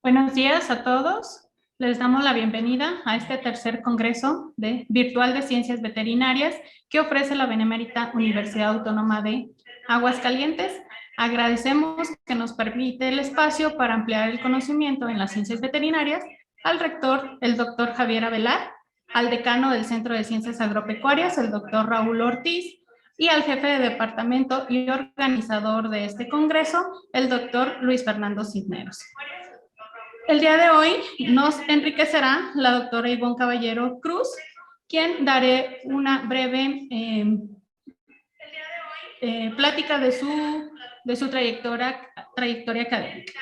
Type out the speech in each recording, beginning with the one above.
Buenos días a todos. Les damos la bienvenida a este tercer congreso virtual de ciencias veterinarias que ofrece la Benemérita Universidad Autónoma de Aguascalientes. Agradecemos que nos permite el espacio para ampliar el conocimiento en las ciencias veterinarias al rector, el doctor Javier Avelar, al decano del Centro de Ciencias Agropecuarias, el doctor Raúl Ortiz, y al jefe de departamento y organizador de este congreso, el doctor Luis Fernando Cisneros. El día de hoy nos enriquecerá la doctora Ivonne Caballero Cruz, quien daré una breve plática de su trayectoria académica.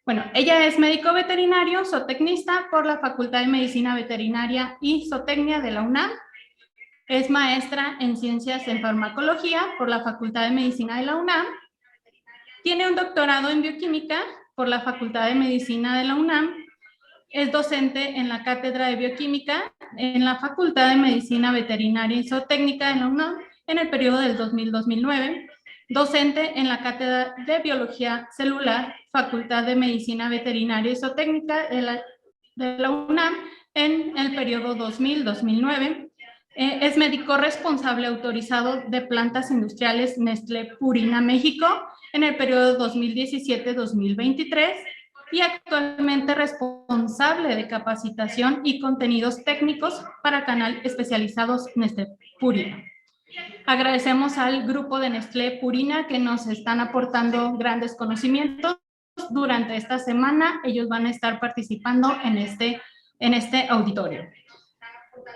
Bueno, ella es médico veterinario, zootecnista por la Facultad de Medicina Veterinaria y Zootecnia de la UNAM. Es maestra en Ciencias en Farmacología por la Facultad de Medicina de la UNAM. Tiene un doctorado en Bioquímica por la Facultad de Medicina de la UNAM. Es docente en la Cátedra de Bioquímica en la Facultad de Medicina Veterinaria y Zootécnica de la UNAM en el periodo del 2000-2009. Docente en la Cátedra de Biología Celular, Facultad de Medicina Veterinaria y Zootécnica de la UNAM en el periodo 2000-2009. Es médico responsable autorizado de plantas industriales Nestlé Purina México en el periodo 2017-2023 y actualmente responsable de capacitación y contenidos técnicos para canal especializados Nestlé Purina. Agradecemos al grupo de Nestlé Purina que nos están aportando grandes conocimientos durante esta semana. Ellos van a estar participando en este auditorio.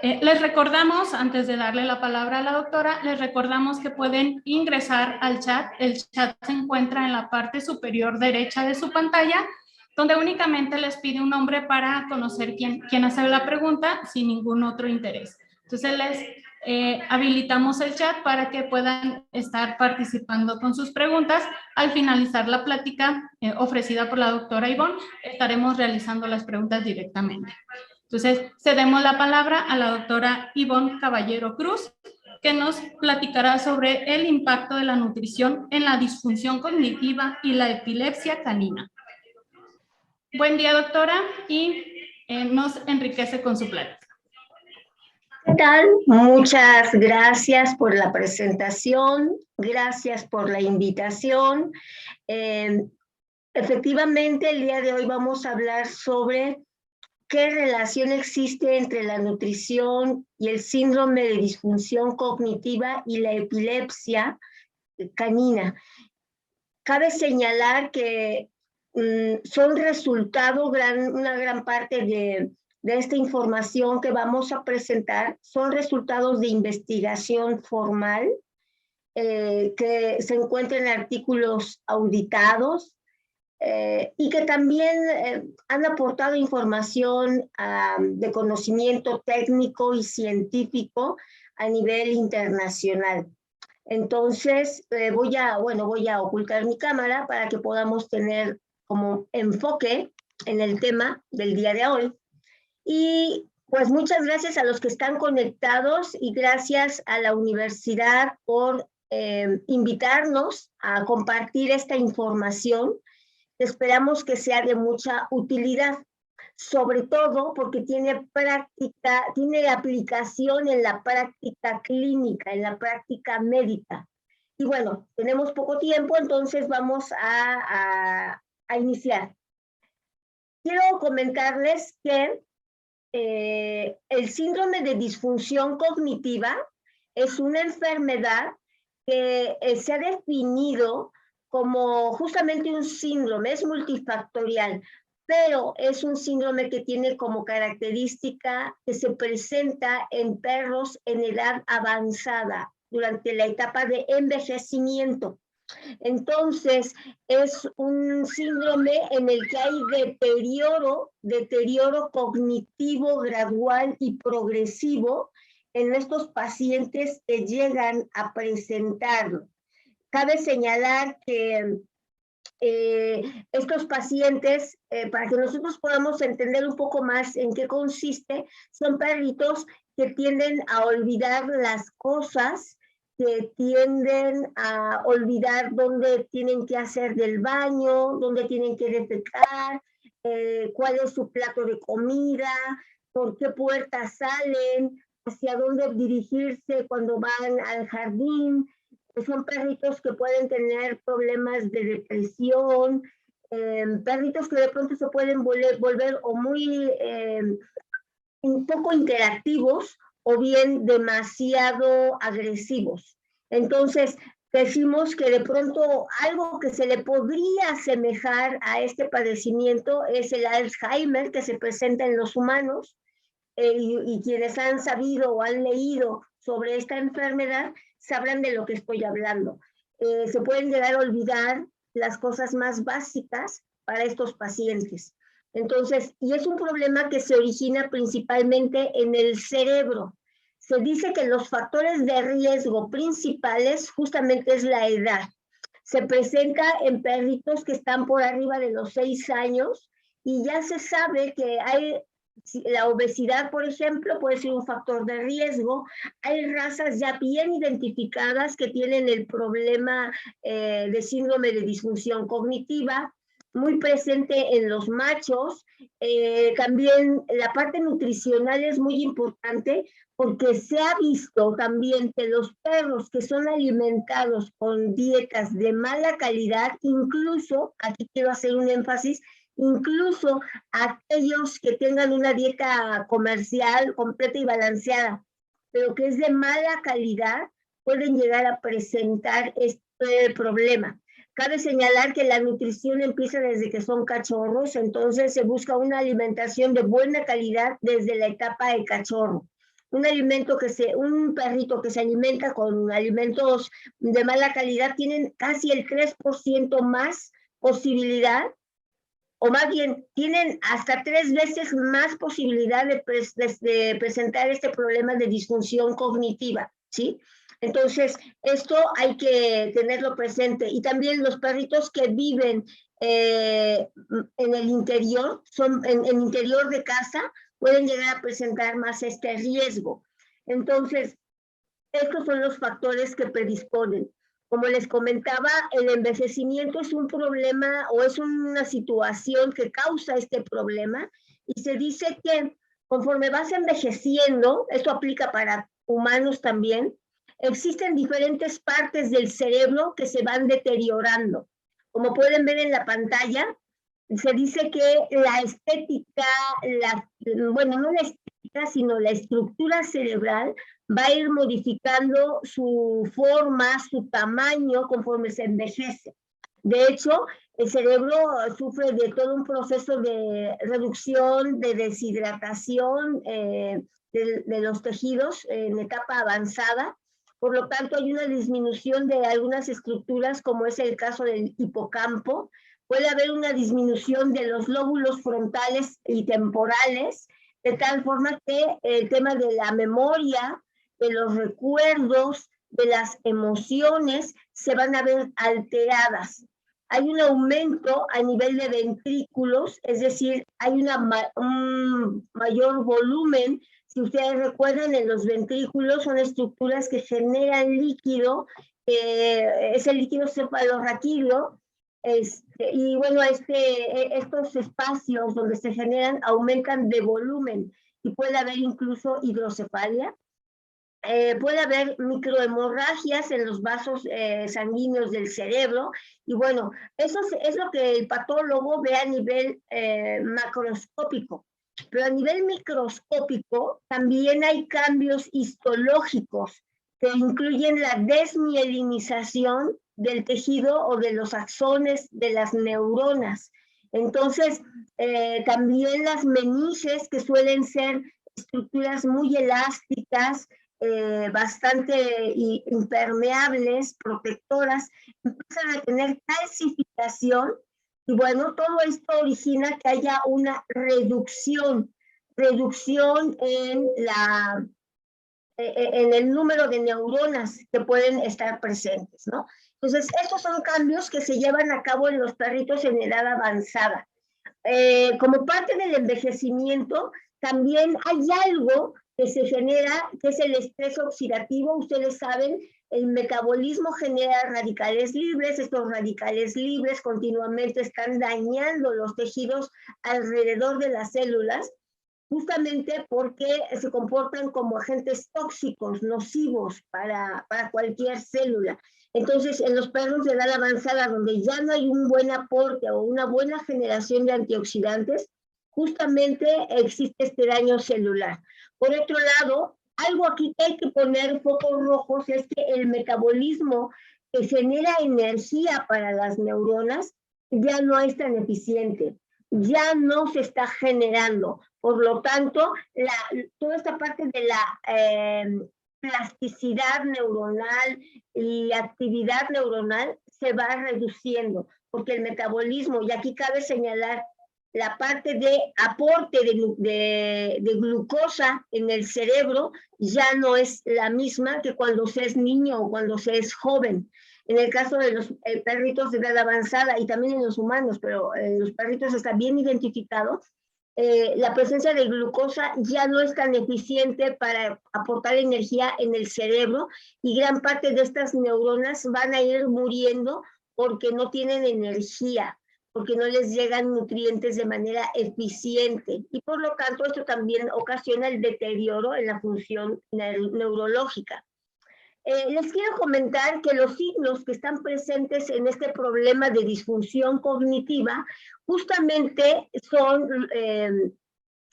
Les recordamos, antes de darle la palabra a la doctora, les recordamos que pueden ingresar al chat. El chat se encuentra en la parte superior derecha de su pantalla, donde únicamente les pide un nombre para conocer quién hace la pregunta sin ningún otro interés. Entonces les habilitamos el chat para que puedan estar participando con sus preguntas. Al finalizar la plática ofrecida por la doctora Ivonne, estaremos realizando las preguntas directamente. Entonces, cedemos la palabra a la doctora Ivonne Caballero Cruz, que nos platicará sobre el impacto de la nutrición en la disfunción cognitiva y la epilepsia canina. Buen día, doctora, y nos enriquece con su plática. ¿Qué tal? Muchas gracias por la presentación, gracias por la invitación. Efectivamente, el día de hoy vamos a hablar sobre qué relación existe entre la nutrición y el síndrome de disfunción cognitiva y la epilepsia canina. Cabe señalar que son resultado, una gran parte de esta información que vamos a presentar, son resultados de investigación formal que se encuentran en artículos auditados, y que también han aportado información de conocimiento técnico y científico a nivel internacional. Entonces, voy a ocultar mi cámara para que podamos tener como enfoque en el tema del día de hoy. Y pues muchas gracias a los que están conectados y gracias a la universidad por invitarnos a compartir esta información. Esperamos que sea de mucha utilidad, sobre todo porque tiene aplicación en la práctica clínica, en la práctica médica. Y bueno, tenemos poco tiempo, entonces vamos a iniciar. Quiero comentarles que el síndrome de disfunción cognitiva es una enfermedad que se ha definido como justamente un síndrome, es multifactorial, pero es un síndrome que tiene como característica que se presenta en perros en edad avanzada durante la etapa de envejecimiento. Entonces, es un síndrome en el que hay deterioro cognitivo gradual y progresivo en estos pacientes que llegan a presentarlo. Cabe señalar que estos pacientes, para que nosotros podamos entender un poco más en qué consiste, son perritos que tienden a olvidar las cosas, que tienden a olvidar dónde tienen que hacer del baño, dónde tienen que defecar, cuál es su plato de comida, por qué puertas salen, hacia dónde dirigirse cuando van al jardín. Son perritos que pueden tener problemas de depresión, perritos que de pronto se pueden volver o muy un poco interactivos o bien demasiado agresivos. Entonces, decimos que de pronto algo que se le podría asemejar a este padecimiento es el Alzheimer que se presenta en los humanos, y quienes han sabido o han leído sobre esta enfermedad sabrán de lo que estoy hablando. Se pueden llegar a olvidar las cosas más básicas para estos pacientes. Entonces, y es un problema que se origina principalmente en el cerebro. Se dice que los factores de riesgo principales justamente es la edad. Se presenta en perritos que están por arriba de los 6 años y ya se sabe que hay la obesidad, por ejemplo, puede ser un factor de riesgo. Hay razas ya bien identificadas que tienen el problema de síndrome de disfunción cognitiva, muy presente en los machos. También la parte nutricional es muy importante porque se ha visto también que los perros que son alimentados con dietas de mala calidad, incluso, aquí quiero hacer un énfasis, incluso aquellos que tengan una dieta comercial completa y balanceada, pero que es de mala calidad, pueden llegar a presentar este problema. Cabe señalar que la nutrición empieza desde que son cachorros, entonces se busca una alimentación de buena calidad desde la etapa de cachorro. Un perrito que se alimenta con alimentos de mala calidad tienen casi el 3% más posibilidad, o más bien tienen hasta 3 veces más posibilidad de presentar este problema de disfunción cognitiva, ¿sí? Entonces, esto hay que tenerlo presente. Y también los perritos que viven en el interior, en interior de casa, pueden llegar a presentar más este riesgo. Entonces, estos son los factores que predisponen. Como les comentaba, el envejecimiento es un problema o es una situación que causa este problema y se dice que conforme vas envejeciendo, esto aplica para humanos también, existen diferentes partes del cerebro que se van deteriorando. Como pueden ver en la pantalla, se dice que la estética, bueno, no la estética, sino la estructura cerebral va a ir modificando su forma, su tamaño conforme se envejece. De hecho, el cerebro sufre de todo un proceso de reducción, de deshidratación de los tejidos en etapa avanzada. Por lo tanto, hay una disminución de algunas estructuras, como es el caso del hipocampo. Puede haber una disminución de los lóbulos frontales y temporales, de tal forma que el tema de la memoria, de los recuerdos, de las emociones, se van a ver alteradas. Hay un aumento a nivel de ventrículos, es decir, hay un mayor volumen. Si ustedes recuerdan, en los ventrículos son estructuras que generan líquido, es el líquido cefalorraquídeo, y bueno, estos espacios donde se generan aumentan de volumen y puede haber incluso hidrocefalia. Puede haber microhemorragias en los vasos sanguíneos del cerebro y bueno, eso es lo que el patólogo ve a nivel macroscópico. Pero a nivel microscópico también hay cambios histológicos que incluyen la desmielinización del tejido o de los axones de las neuronas. Entonces, también las meninges, que suelen ser estructuras muy elásticas, bastante impermeables, protectoras, empiezan a tener calcificación y bueno, todo esto origina que haya una reducción en el número de neuronas que pueden estar presentes, ¿no? Entonces, estos son cambios que se llevan a cabo en los perritos en edad avanzada. Como parte del envejecimiento, también hay algo que se genera, que es el estrés oxidativo. Ustedes saben el metabolismo genera radicales libres, estos radicales libres continuamente están dañando los tejidos alrededor de las células, justamente porque se comportan como agentes tóxicos, nocivos para cualquier célula. Entonces, en los perros de edad avanzada, donde ya no hay un buen aporte o una buena generación de antioxidantes, justamente existe este daño celular. Por otro lado, algo aquí que hay que poner focos rojos es que el metabolismo que genera energía para las neuronas ya no es tan eficiente, ya no se está generando. Por lo tanto, toda esta parte de la plasticidad neuronal y actividad neuronal se va reduciendo, porque el metabolismo, y aquí cabe señalar la parte de aporte de glucosa en el cerebro, ya no es la misma que cuando se es niño o cuando se es joven. En el caso de los perritos de edad avanzada y también en los humanos, pero en los perritos está bien identificado, la presencia de glucosa ya no es tan eficiente para aportar energía en el cerebro y gran parte de estas neuronas van a ir muriendo porque no tienen energía, porque no les llegan nutrientes de manera eficiente y por lo tanto esto también ocasiona el deterioro en la función neurológica. Les quiero comentar que los signos que están presentes en este problema de disfunción cognitiva justamente son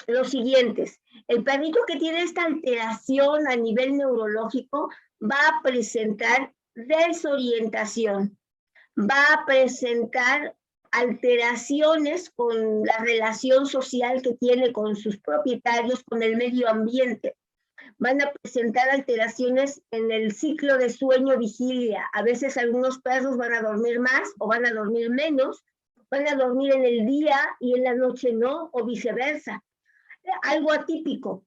los siguientes. El perrito que tiene esta alteración a nivel neurológico va a presentar desorientación, va a presentar alteraciones con la relación social que tiene con sus propietarios, con el medio ambiente. Van a presentar alteraciones en el ciclo de sueño-vigilia. A veces algunos perros van a dormir más o van a dormir menos, van a dormir en el día y en la noche no, o viceversa. Algo atípico.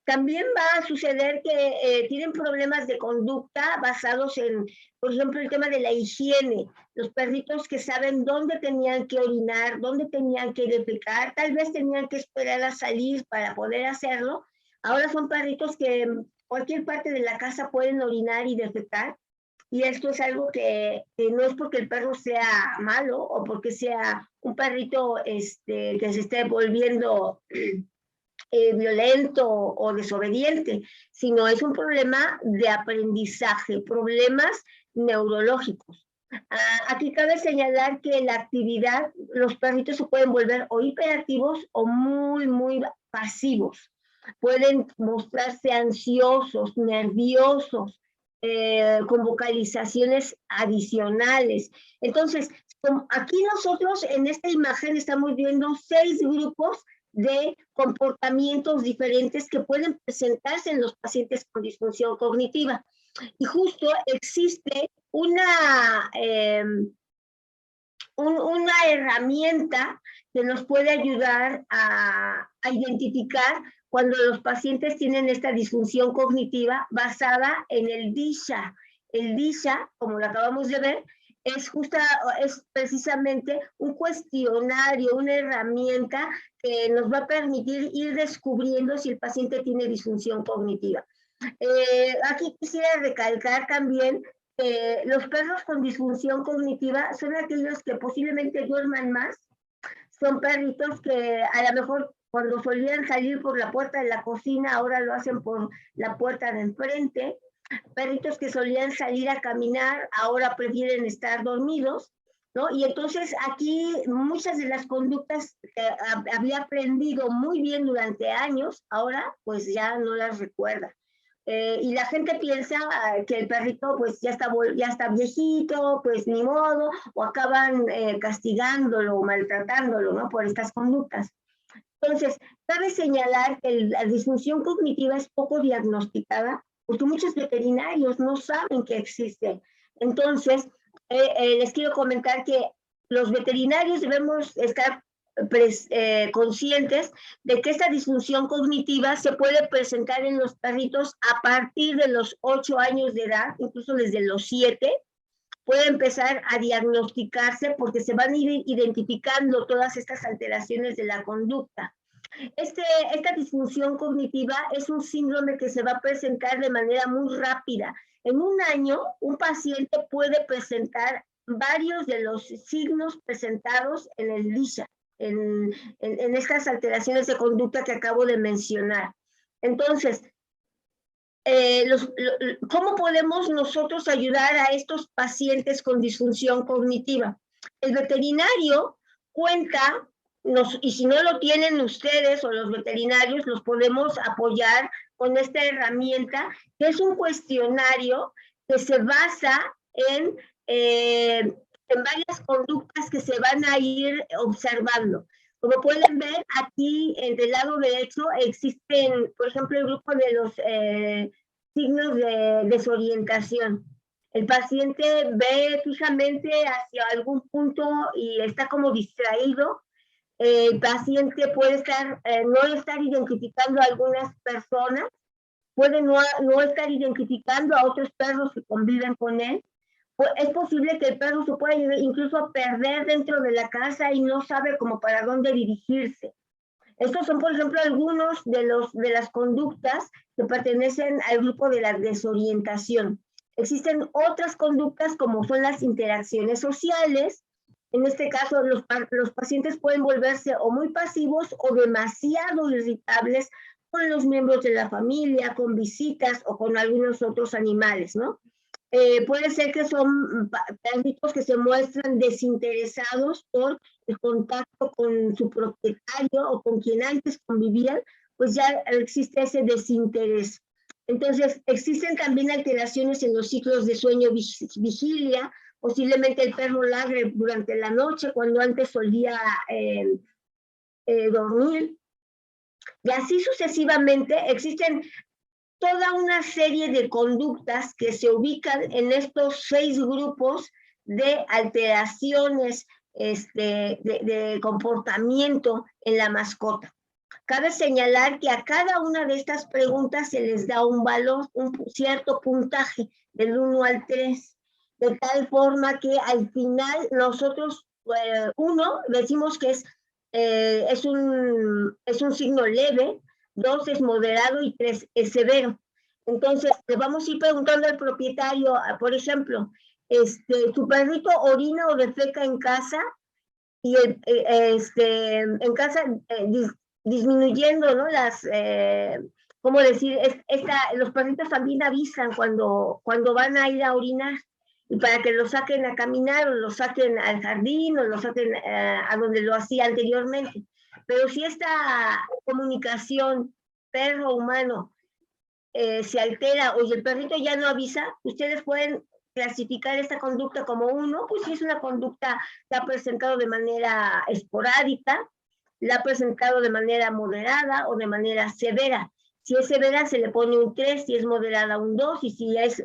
También va a suceder que tienen problemas de conducta basados en, por ejemplo, el tema de la higiene. Los perritos que saben dónde tenían que orinar, dónde tenían que defecar, tal vez tenían que esperar a salir para poder hacerlo. Ahora son perritos que en cualquier parte de la casa pueden orinar y defecar. Y esto es algo que no es porque el perro sea malo o porque sea un perrito que se esté volviendo violento o desobediente, sino es un problema de aprendizaje, problemas neurológicos. Aquí cabe señalar que la actividad, los perritos se pueden volver o hiperactivos o muy pasivos. Pueden mostrarse ansiosos, nerviosos, con vocalizaciones adicionales. Entonces, aquí nosotros en esta imagen estamos viendo 6 grupos de comportamientos diferentes que pueden presentarse en los pacientes con disfunción cognitiva. Y justo existe una herramienta que nos puede ayudar a identificar cuando los pacientes tienen esta disfunción cognitiva basada en el DISA. El DISA, como lo acabamos de ver, es precisamente un cuestionario, una herramienta que nos va a permitir ir descubriendo si el paciente tiene disfunción cognitiva. Aquí quisiera recalcar también que los perros con disfunción cognitiva son aquellos que posiblemente duerman más, son perritos que a lo mejor cuando solían salir por la puerta de la cocina, ahora lo hacen por la puerta de enfrente. Perritos que solían salir a caminar, ahora prefieren estar dormidos, ¿no? Y entonces aquí muchas de las conductas que había aprendido muy bien durante años, ahora pues ya no las recuerda. Y la gente piensa que el perrito pues ya está viejito, pues ni modo, o acaban castigándolo o maltratándolo, ¿no? Por estas conductas. Entonces, cabe señalar que la disfunción cognitiva es poco diagnosticada porque muchos veterinarios no saben que existe. Entonces, les quiero comentar que los veterinarios debemos estar conscientes de que esta disfunción cognitiva se puede presentar en los perritos a partir de los 8 años de edad, incluso desde los 7, puede empezar a diagnosticarse porque se van a ir identificando todas estas alteraciones de la conducta. Esta disfunción cognitiva es un síndrome que se va a presentar de manera muy rápida. En un año, un paciente puede presentar varios de los signos presentados en el LISA, en estas alteraciones de conducta que acabo de mencionar. Entonces, ¿cómo podemos nosotros ayudar a estos pacientes con disfunción cognitiva? El veterinario cuenta, y si no lo tienen ustedes o los veterinarios, los podemos apoyar con esta herramienta, que es un cuestionario que se basa en varias conductas que se van a ir observando. Como pueden ver, aquí del lado derecho existen, por ejemplo, el grupo de los signos de desorientación. El paciente ve fijamente hacia algún punto y está como distraído. El paciente puede no estar identificando a algunas personas, puede no estar identificando a otros perros que conviven con él. Es posible que el perro se pueda incluso perder dentro de la casa y no sabe cómo para dónde dirigirse. Estos son, por ejemplo, algunos de las conductas que pertenecen al grupo de la desorientación. Existen otras conductas como son las interacciones sociales. En este caso, los pacientes pueden volverse o muy pasivos o demasiado irritables con los miembros de la familia, con visitas o con algunos otros animales, ¿no? Puede ser que son perritos que se muestran desinteresados por el contacto con su propietario o con quien antes convivían, pues ya existe ese desinterés. Entonces, existen también alteraciones en los ciclos de sueño-vigilia, posiblemente el perro ladre durante la noche cuando antes solía dormir. Y así sucesivamente existen toda una serie de conductas que se ubican en estos 6 grupos de alteraciones de comportamiento en la mascota. Cabe señalar que a cada una de estas preguntas se les da un valor, un cierto puntaje del 1 al 3, de tal forma que al final nosotros, 1, decimos que es un signo leve, 2 es moderado y 3 es severo. Entonces, le vamos a ir preguntando al propietario, por ejemplo, ¿tu perrito orina o defeca en casa? Y en casa disminuyendo, ¿no? ¿Cómo decir? Los perritos también avisan cuando van a ir a orinar, y para que lo saquen a caminar o lo saquen al jardín o lo saquen a donde lo hacía anteriormente. Pero si esta comunicación perro-humano se altera o el perrito ya no avisa, ustedes pueden clasificar esta conducta como 1, pues si es una conducta que ha presentado de manera esporádica, la ha presentado de manera moderada o de manera severa. Si es severa se le pone un 3, si es moderada un 2 y si es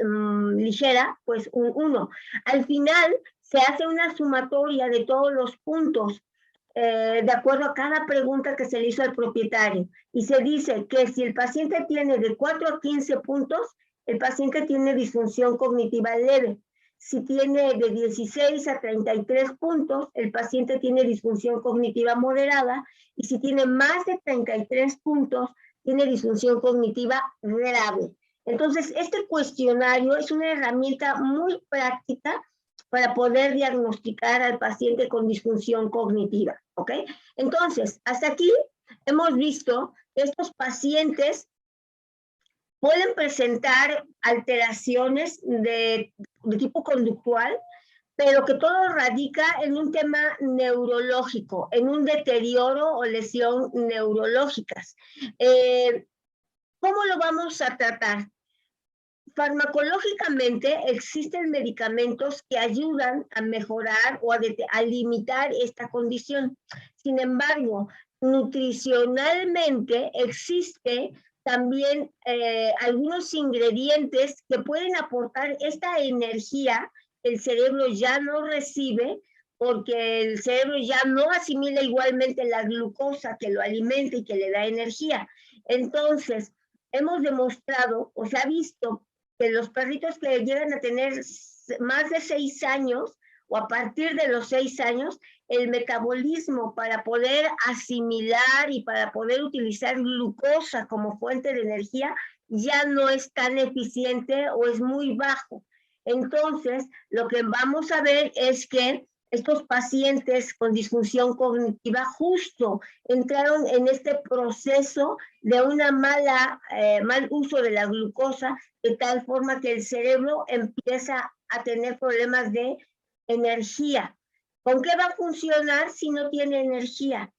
ligera, pues un 1. Al final se hace una sumatoria de todos los puntos de acuerdo a cada pregunta que se le hizo al propietario. Y se dice que si el paciente tiene de 4 a 15 puntos, el paciente tiene disfunción cognitiva leve. Si tiene de 16 a 33 puntos, el paciente tiene disfunción cognitiva moderada. Y si tiene más de 33 puntos, tiene disfunción cognitiva grave. Entonces, este cuestionario es una herramienta muy práctica para poder diagnosticar al paciente con disfunción cognitiva, ¿ok? Entonces, hasta aquí hemos visto que estos pacientes pueden presentar alteraciones de tipo conductual, pero que todo radica en un tema neurológico, en un deterioro o lesión neurológicas. ¿Cómo lo vamos a tratar? Farmacológicamente existen medicamentos que ayudan a mejorar o a limitar esta condición. Sin embargo, nutricionalmente existe también algunos ingredientes que pueden aportar esta energía que el cerebro ya no recibe, porque el cerebro ya no asimila igualmente la glucosa que lo alimenta y que le da energía. Entonces, hemos demostrado, o se ha visto, que los perritos que llegan a tener más de 6 años o a partir de los 6 años, el metabolismo para poder asimilar y para poder utilizar glucosa como fuente de energía ya no es tan eficiente o es muy bajo. Entonces, lo que vamos a ver es que estos pacientes con disfunción cognitiva justo entraron en este proceso de una mal uso de la glucosa, de tal forma que el cerebro empieza a tener problemas de energía. ¿Con qué va a funcionar si no tiene energía?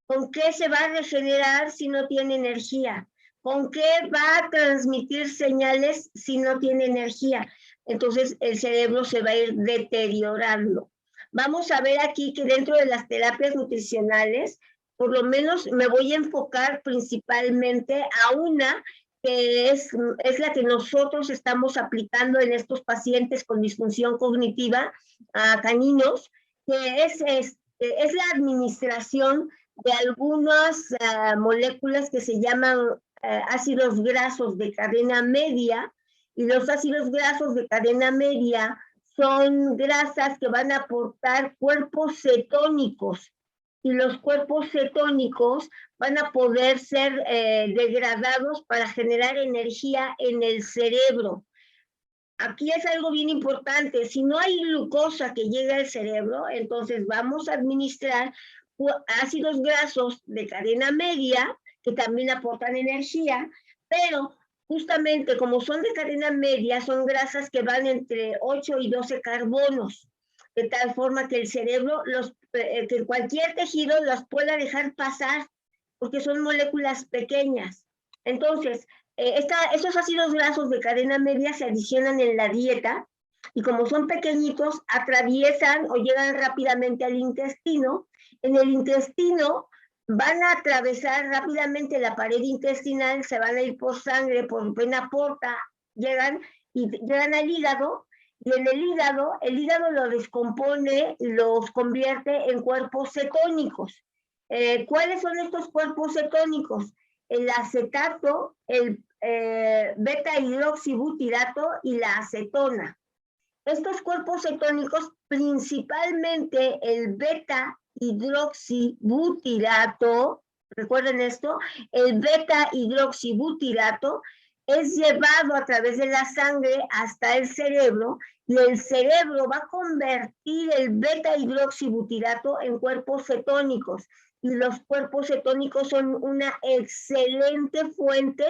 ¿Con qué se va a regenerar si no tiene energía? ¿Con qué va a transmitir señales si no tiene energía? Entonces el cerebro se va a ir deteriorando. Vamos a ver aquí que dentro de las terapias nutricionales, por lo menos me voy a enfocar principalmente a una que es la que nosotros estamos aplicando en estos pacientes con disfunción cognitiva a caninos, que es la administración de algunas moléculas que se llaman ácidos grasos de cadena media, y los ácidos grasos de cadena media son grasas que van a aportar cuerpos cetónicos, y los cuerpos cetónicos van a poder ser degradados para generar energía en el cerebro. Aquí es algo bien importante, si no hay glucosa que llegue al cerebro, entonces vamos a administrar ácidos grasos de cadena media, que también aportan energía, pero justamente como son de cadena media, son grasas que van entre 8 y 12 carbonos, de tal forma que el cerebro, que cualquier tejido las pueda dejar pasar, porque son moléculas pequeñas. Entonces, estos ácidos grasos de cadena media se adicionan en la dieta, y como son pequeñitos, atraviesan o llegan rápidamente al intestino. En el intestino van a atravesar rápidamente la pared intestinal, se van a ir por sangre, por vena porta, llegan al hígado, y en el hígado lo descompone y los convierte en cuerpos cetónicos. ¿Cuáles son estos cuerpos cetónicos? El acetato, el beta-hidroxibutirato y la acetona. Estos cuerpos cetónicos, principalmente el beta-hidroxibutirato, recuerden esto, el beta-hidroxibutirato es llevado a través de la sangre hasta el cerebro, y el cerebro va a convertir el beta-hidroxibutirato en cuerpos cetónicos, y los cuerpos cetónicos son una excelente fuente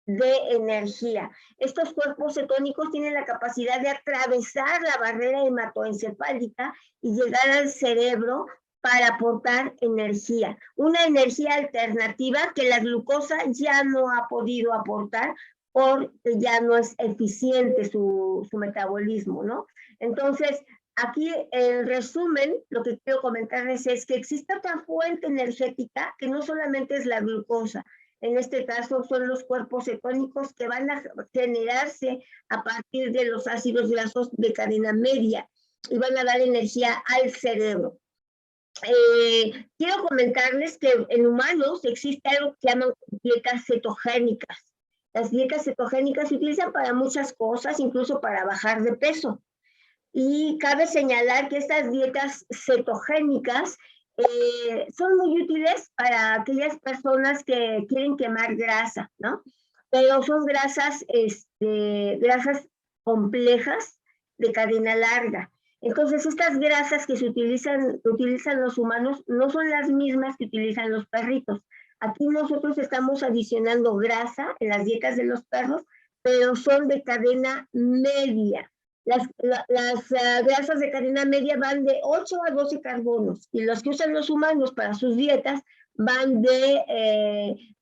de energía. Estos cuerpos cetónicos tienen la capacidad de atravesar la barrera hematoencefálica y llegar al cerebro para aportar energía, una energía alternativa que la glucosa ya no ha podido aportar porque ya no es eficiente su metabolismo, ¿no? Entonces, aquí en resumen, lo que quiero comentarles es que existe otra fuente energética que no solamente es la glucosa. En este caso son los cuerpos cetónicos que van a generarse a partir de los ácidos grasos de cadena media y van a dar energía al cerebro. Quiero comentarles que en humanos existe algo que se llaman dietas cetogénicas. Las dietas cetogénicas se utilizan para muchas cosas, incluso para bajar de peso. Y cabe señalar que estas dietas cetogénicas son muy útiles para aquellas personas que quieren quemar grasa, ¿no? Pero son grasas complejas de cadena larga. Entonces, estas grasas que utilizan los humanos no son las mismas que utilizan los perritos. Aquí nosotros estamos adicionando grasa en las dietas de los perros, pero son de cadena media. Las grasas de cadena media van de 8 a 12 carbonos, y los que usan los humanos para sus dietas van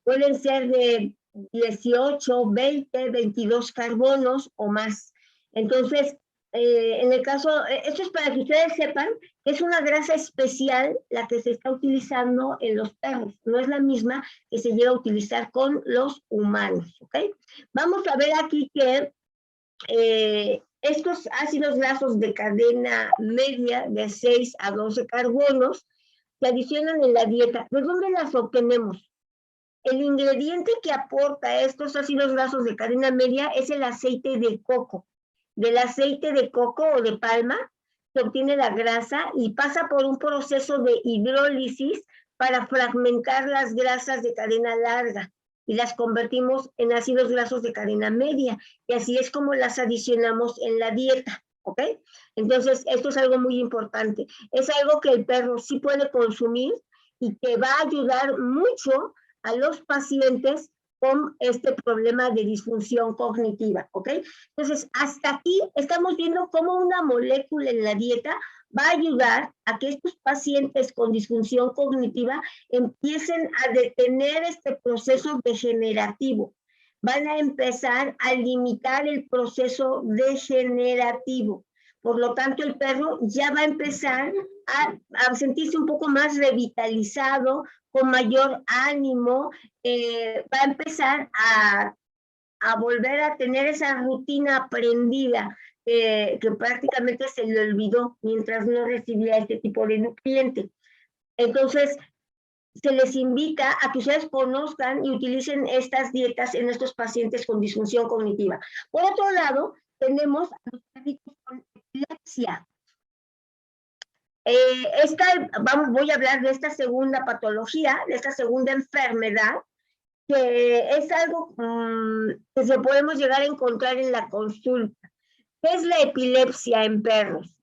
pueden ser de 18, 20, 22 carbonos o más. Entonces, en el caso, esto es para que ustedes sepan que es una grasa especial la que se está utilizando en los perros, no es la misma que se llega a utilizar con los humanos, ¿ok? Vamos a ver aquí que estos ácidos grasos de cadena media de 6 a 12 carbonos se adicionan en la dieta. ¿De dónde las obtenemos? El ingrediente que aporta estos ácidos grasos de cadena media es el aceite de coco. Del aceite de coco o de palma se obtiene la grasa y pasa por un proceso de hidrólisis para fragmentar las grasas de cadena larga. y las convertimos en ácidos grasos de cadena media, y así es como las adicionamos en la dieta, ¿ok? Entonces, esto es algo muy importante. Es algo que el perro sí puede consumir y que va a ayudar mucho a los pacientes con este problema de disfunción cognitiva, ¿ok? Entonces, hasta aquí estamos viendo cómo una molécula en la dieta va a ayudar a que estos pacientes con disfunción cognitiva empiecen a detener este proceso degenerativo. Van a empezar a limitar el proceso degenerativo. Por lo tanto, el perro ya va a empezar a sentirse un poco más revitalizado, con mayor ánimo, va a empezar a volver a tener esa rutina aprendida que prácticamente se le olvidó mientras no recibía este tipo de nutriente. Entonces, se les invita a que ustedes conozcan y utilicen estas dietas en estos pacientes con disfunción cognitiva. Por otro lado, tenemos a los perritos con epilepsia. Voy a hablar de esta segunda patología, de esta segunda enfermedad, que es algo que se podemos llegar a encontrar en la consulta. ¿Qué es la epilepsia en perros?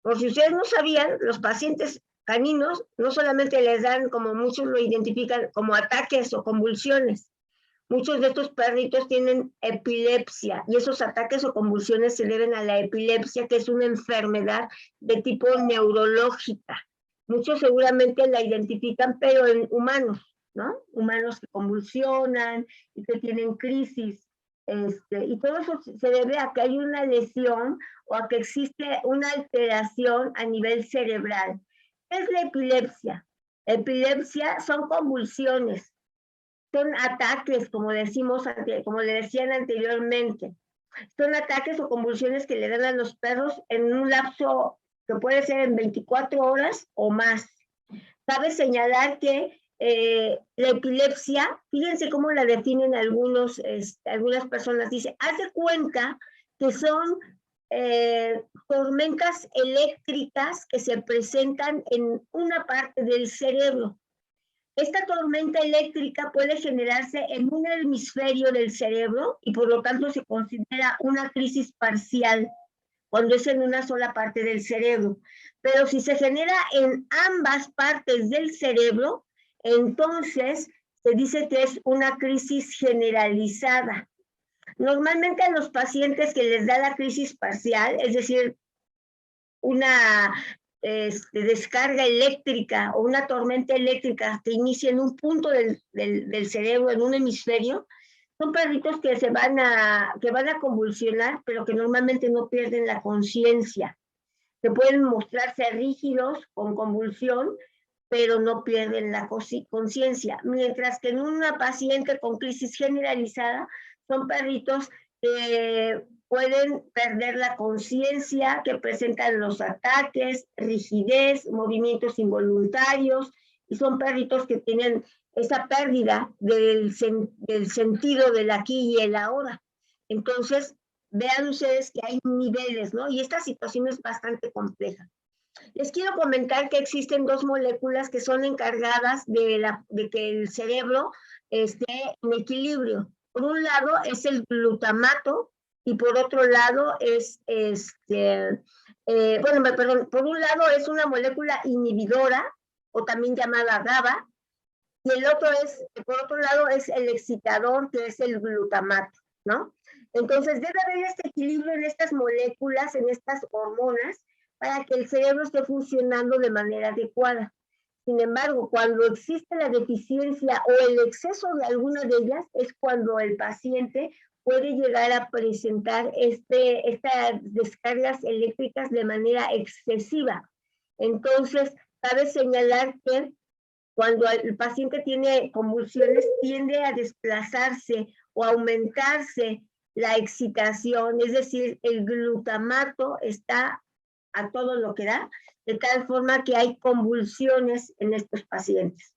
Por si ustedes no sabían, los pacientes caninos no solamente les dan, como muchos lo identifican, como ataques o convulsiones. Muchos de estos perritos tienen epilepsia y esos ataques o convulsiones se deben a la epilepsia, que es una enfermedad de tipo neurológica. Muchos seguramente la identifican, pero en humanos, ¿no? Humanos que convulsionan y que tienen crisis. Y todo eso se debe a que hay una lesión o a que existe una alteración a nivel cerebral. ¿Qué es la epilepsia? Epilepsia son convulsiones, son ataques, como le decían anteriormente. Son ataques o convulsiones que le dan a los perros en un lapso que puede ser en 24 horas o más. Cabe señalar que la epilepsia, fíjense cómo la definen algunas personas, dice, haz de cuenta que son tormentas eléctricas que se presentan en una parte del cerebro. Esta tormenta eléctrica puede generarse en un hemisferio del cerebro y por lo tanto se considera una crisis parcial cuando es en una sola parte del cerebro. Pero si se genera en ambas partes del cerebro, entonces se dice que es una crisis generalizada. Normalmente a los pacientes que les da la crisis parcial, es decir, una descarga eléctrica o una tormenta eléctrica que inicia en un punto del cerebro, en un hemisferio, son perritos que van a convulsionar, pero que normalmente no pierden la conciencia. Que pueden mostrarse rígidos con convulsión, pero no pierden la conciencia. Mientras que en una paciente con crisis generalizada, son perritos que pueden perder la conciencia, que presentan los ataques, rigidez, movimientos involuntarios, y son perritos que tienen esa pérdida del sentido del aquí y el ahora. Entonces, vean ustedes que hay niveles, ¿no? Y esta situación es bastante compleja. Les quiero comentar que existen dos moléculas que son encargadas de que el cerebro esté en equilibrio. Por un lado es el glutamato y por otro lado es, por un lado es una molécula inhibidora o también llamada GABA, y por otro lado es el excitador, que es el glutamato, ¿no? Entonces debe haber este equilibrio en estas moléculas, en estas hormonas, para que el cerebro esté funcionando de manera adecuada. Sin embargo, cuando existe la deficiencia o el exceso de alguna de ellas, es cuando el paciente puede llegar a presentar estas descargas eléctricas de manera excesiva. Entonces, cabe señalar que cuando el paciente tiene convulsiones, tiende a desplazarse o aumentarse la excitación, es decir, el glutamato está a todo lo que da, de tal forma que hay convulsiones en estos pacientes.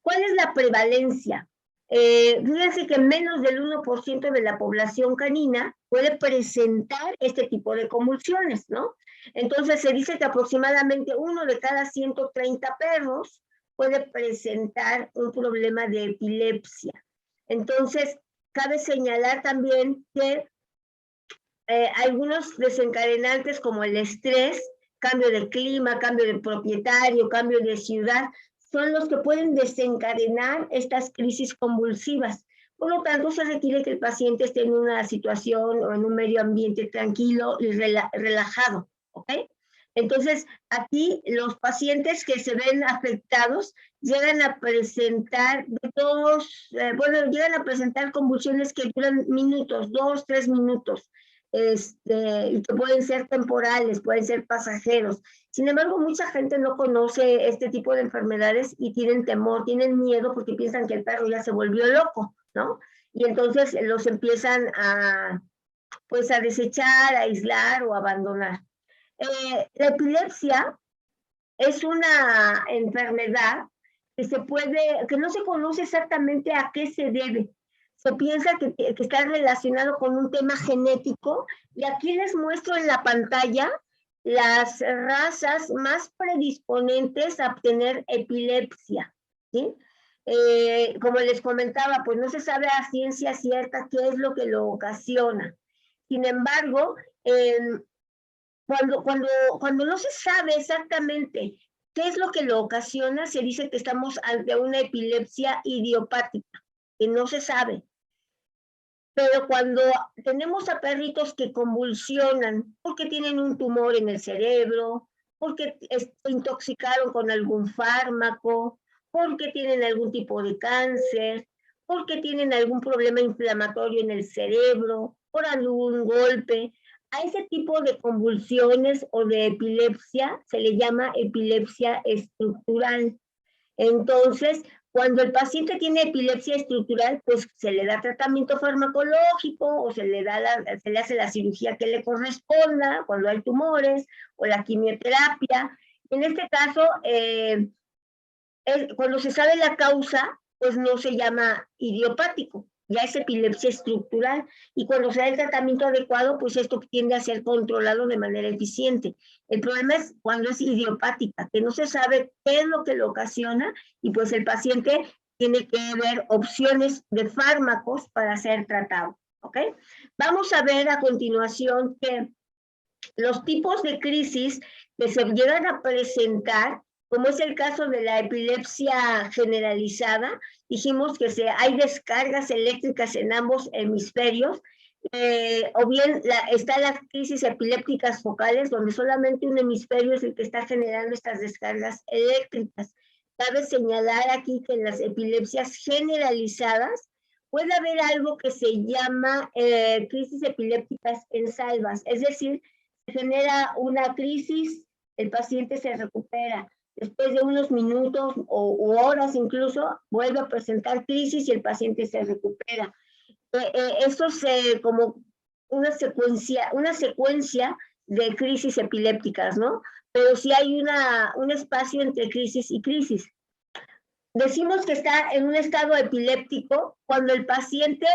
¿Cuál es la prevalencia? Fíjense que menos del 1% de la población canina puede presentar este tipo de convulsiones, ¿no? Entonces se dice que aproximadamente 1 de cada 130 perros puede presentar un problema de epilepsia. Entonces, cabe señalar también que algunos desencadenantes como el estrés, cambio de clima, cambio de propietario, cambio de ciudad, son los que pueden desencadenar estas crisis convulsivas. Por lo tanto, se requiere que el paciente esté en una situación o en un medio ambiente tranquilo y relajado, ¿ok? Entonces, aquí los pacientes que se ven afectados llegan a presentar llegan a presentar convulsiones que duran minutos, 2, 3 minutos, y que pueden ser temporales, pueden ser pasajeros. Sin embargo, mucha gente no conoce este tipo de enfermedades y tienen temor, tienen miedo porque piensan que el perro ya se volvió loco, ¿no? Y entonces los empiezan a desechar, a aislar o abandonar. La epilepsia es una enfermedad que no se conoce exactamente a qué se debe. Se piensa que está relacionado con un tema genético, y aquí les muestro en la pantalla las razas más predisponentes a obtener epilepsia, ¿sí? Como les comentaba, pues no se sabe a ciencia cierta qué es lo que lo ocasiona. Sin embargo, cuando no se sabe exactamente qué es lo que lo ocasiona, se dice que estamos ante una epilepsia idiopática, que no se sabe. Pero cuando tenemos a perritos que convulsionan porque tienen un tumor en el cerebro, porque se intoxicaron con algún fármaco, porque tienen algún tipo de cáncer, porque tienen algún problema inflamatorio en el cerebro, por algún golpe, a ese tipo de convulsiones o de epilepsia se le llama epilepsia estructural. Entonces, cuando el paciente tiene epilepsia estructural, pues se le da tratamiento farmacológico o se le hace la cirugía que le corresponda cuando hay tumores, o la quimioterapia. En este caso, cuando se sabe la causa, pues no se llama idiopático, ya es epilepsia estructural, y cuando se da el tratamiento adecuado, pues esto tiende a ser controlado de manera eficiente. El problema es cuando es idiopática, que no se sabe qué es lo que lo ocasiona, y pues el paciente tiene que ver opciones de fármacos para ser tratado, ¿ok? Vamos a ver a continuación que los tipos de crisis que se llegan a presentar, como es el caso de la epilepsia generalizada, dijimos que hay descargas eléctricas en ambos hemisferios, o bien están las crisis epilépticas focales, donde solamente un hemisferio es el que está generando estas descargas eléctricas. Cabe señalar aquí que en las epilepsias generalizadas puede haber algo que se llama crisis epilépticas en salvas, es decir, genera una crisis, el paciente se recupera. Después de unos minutos u horas incluso, vuelve a presentar crisis y el paciente se recupera. Esto es como una secuencia de crisis epilépticas, ¿no? Pero sí hay un espacio entre crisis y crisis. Decimos que está en un estado epiléptico cuando el paciente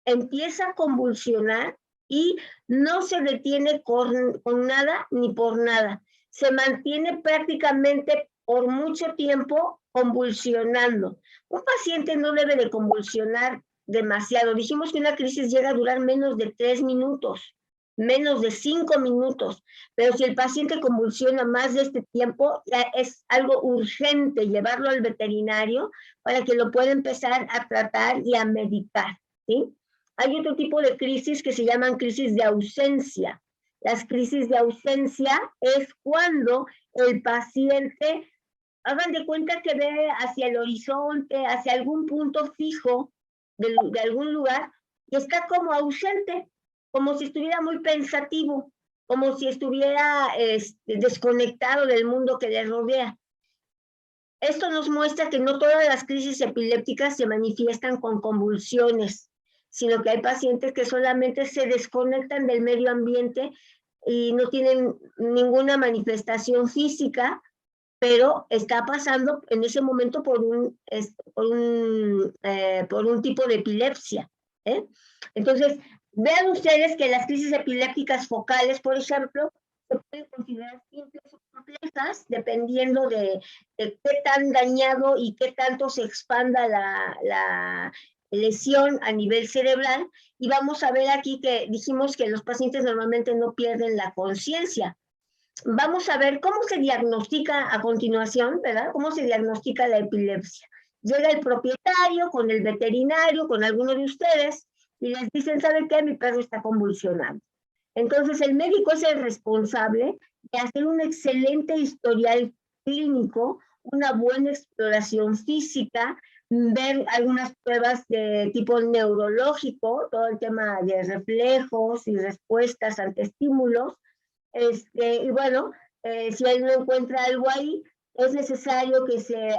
empieza a convulsionar y no se detiene con nada ni por nada. Se mantiene prácticamente por mucho tiempo convulsionando. Un paciente no debe de convulsionar demasiado. Dijimos que una crisis llega a durar menos de 3 minutos, menos de 5 minutos, pero si el paciente convulsiona más de este tiempo, es algo urgente llevarlo al veterinario para que lo pueda empezar a tratar y a medicar, ¿sí? Hay otro tipo de crisis que se llaman crisis de ausencia. Las crisis de ausencia es cuando el paciente, hagan de cuenta que ve hacia el horizonte, hacia algún punto fijo de algún lugar, y está como ausente, como si estuviera muy pensativo, como si estuviera desconectado del mundo que le rodea. Esto nos muestra que no todas las crisis epilépticas se manifiestan con convulsiones, sino que hay pacientes que solamente se desconectan del medio ambiente y no tienen ninguna manifestación física, pero está pasando en ese momento por un tipo de epilepsia, ¿eh? Entonces, vean ustedes que las crisis epilépticas focales, por ejemplo, se pueden considerar simples o complejas, dependiendo de qué tan dañado y qué tanto se expanda lesión a nivel cerebral, y vamos a ver aquí que dijimos que los pacientes normalmente no pierden la conciencia. Vamos a ver cómo se diagnostica a continuación, ¿verdad? Cómo se diagnostica la epilepsia. Llega el propietario con el veterinario, con alguno de ustedes, y les dicen, ¿saben qué? Mi perro está convulsionando. Entonces el médico es el responsable de hacer un excelente historial clínico, una buena exploración física, ver algunas pruebas de tipo neurológico, todo el tema de reflejos y respuestas ante estímulos, y bueno, si uno encuentra algo ahí, es necesario que se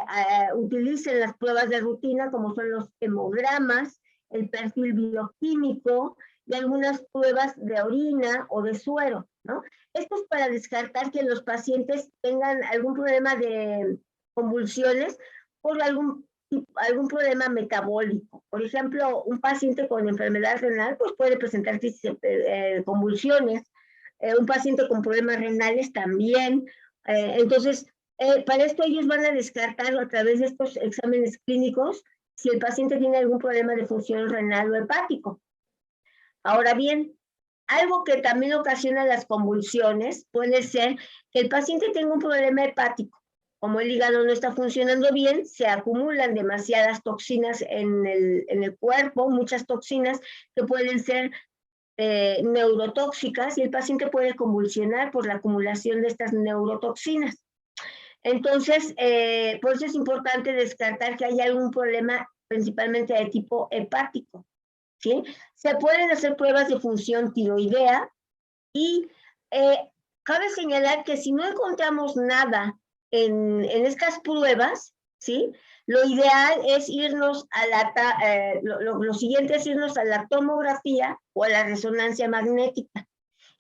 utilicen las pruebas de rutina, como son los hemogramas, el perfil bioquímico y algunas pruebas de orina o de suero, ¿no? Esto es para descartar que los pacientes tengan algún problema de convulsiones por algún problema metabólico. Por ejemplo, un paciente con enfermedad renal pues puede presentar convulsiones, un paciente con problemas renales también. Entonces, para esto ellos van a descartar a través de estos exámenes clínicos si el paciente tiene algún problema de función renal o hepático. Ahora bien, algo que también ocasiona las convulsiones puede ser que el paciente tenga un problema hepático. Como el hígado no está funcionando bien, se acumulan demasiadas toxinas en el cuerpo, muchas toxinas que pueden ser neurotóxicas, y el paciente puede convulsionar por la acumulación de estas neurotoxinas. Entonces, por eso es importante descartar que haya algún problema principalmente de tipo hepático, ¿sí? Se pueden hacer pruebas de función tiroidea y cabe señalar que si no encontramos nada en estas pruebas, ¿sí? Lo ideal es irnos a lo siguiente es irnos a la tomografía o a la resonancia magnética.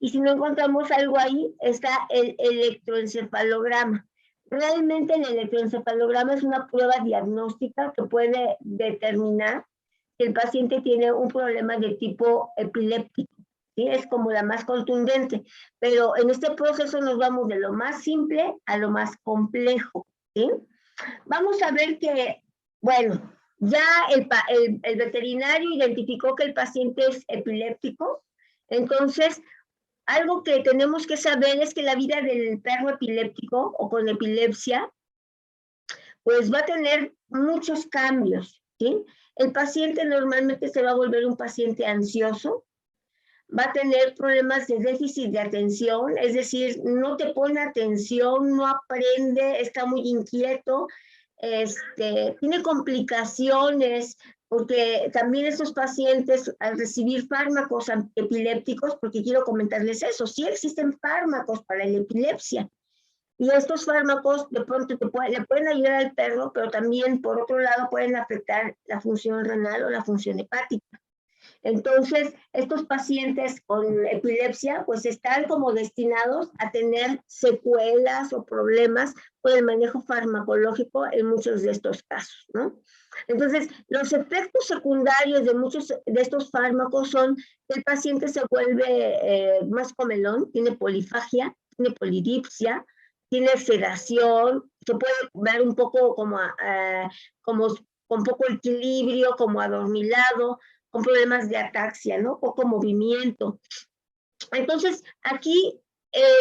Y si no encontramos algo ahí, está el electroencefalograma. Realmente el electroencefalograma es una prueba diagnóstica que puede determinar si el paciente tiene un problema de tipo epiléptico, ¿sí? Es como la más contundente, pero en este proceso nos vamos de lo más simple a lo más complejo, ¿sí? Vamos a ver que, bueno, ya el veterinario identificó que el paciente es epiléptico. Entonces, algo que tenemos que saber es que la vida del perro epiléptico o con epilepsia, pues va a tener muchos cambios, ¿sí? El paciente normalmente se va a volver un paciente ansioso, va a tener problemas de déficit de atención, es decir, no te pone atención, no aprende, está muy inquieto, tiene complicaciones, porque también estos pacientes al recibir fármacos epilépticos, porque quiero comentarles eso, sí existen fármacos para la epilepsia, y estos fármacos de pronto le pueden ayudar al perro, pero también por otro lado pueden afectar la función renal o la función hepática. Entonces, estos pacientes con epilepsia pues están como destinados a tener secuelas o problemas por el manejo farmacológico en muchos de estos casos, ¿no? Entonces, los efectos secundarios de muchos de estos fármacos son que el paciente se vuelve más comelón, tiene polifagia, tiene polidipsia, tiene sedación, se puede ver un poco como con poco equilibrio, como adormilado, con problemas de ataxia, ¿no? Poco movimiento. Entonces, aquí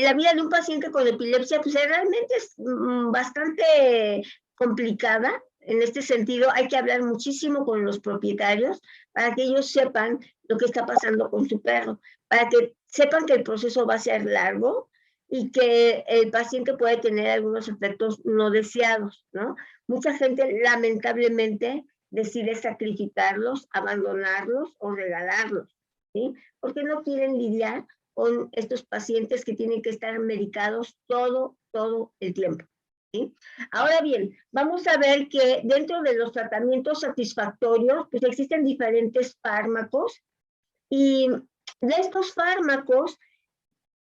la vida de un paciente con epilepsia pues realmente es bastante complicada. En este sentido, hay que hablar muchísimo con los propietarios para que ellos sepan lo que está pasando con su perro, para que sepan que el proceso va a ser largo y que el paciente puede tener algunos efectos no deseados, ¿no? Mucha gente, lamentablemente, decide sacrificarlos, abandonarlos o regalarlos, ¿sí? Porque no quieren lidiar con estos pacientes que tienen que estar medicados todo el tiempo, ¿sí? Ahora bien, vamos a ver que dentro de los tratamientos satisfactorios, pues existen diferentes fármacos, y de estos fármacos,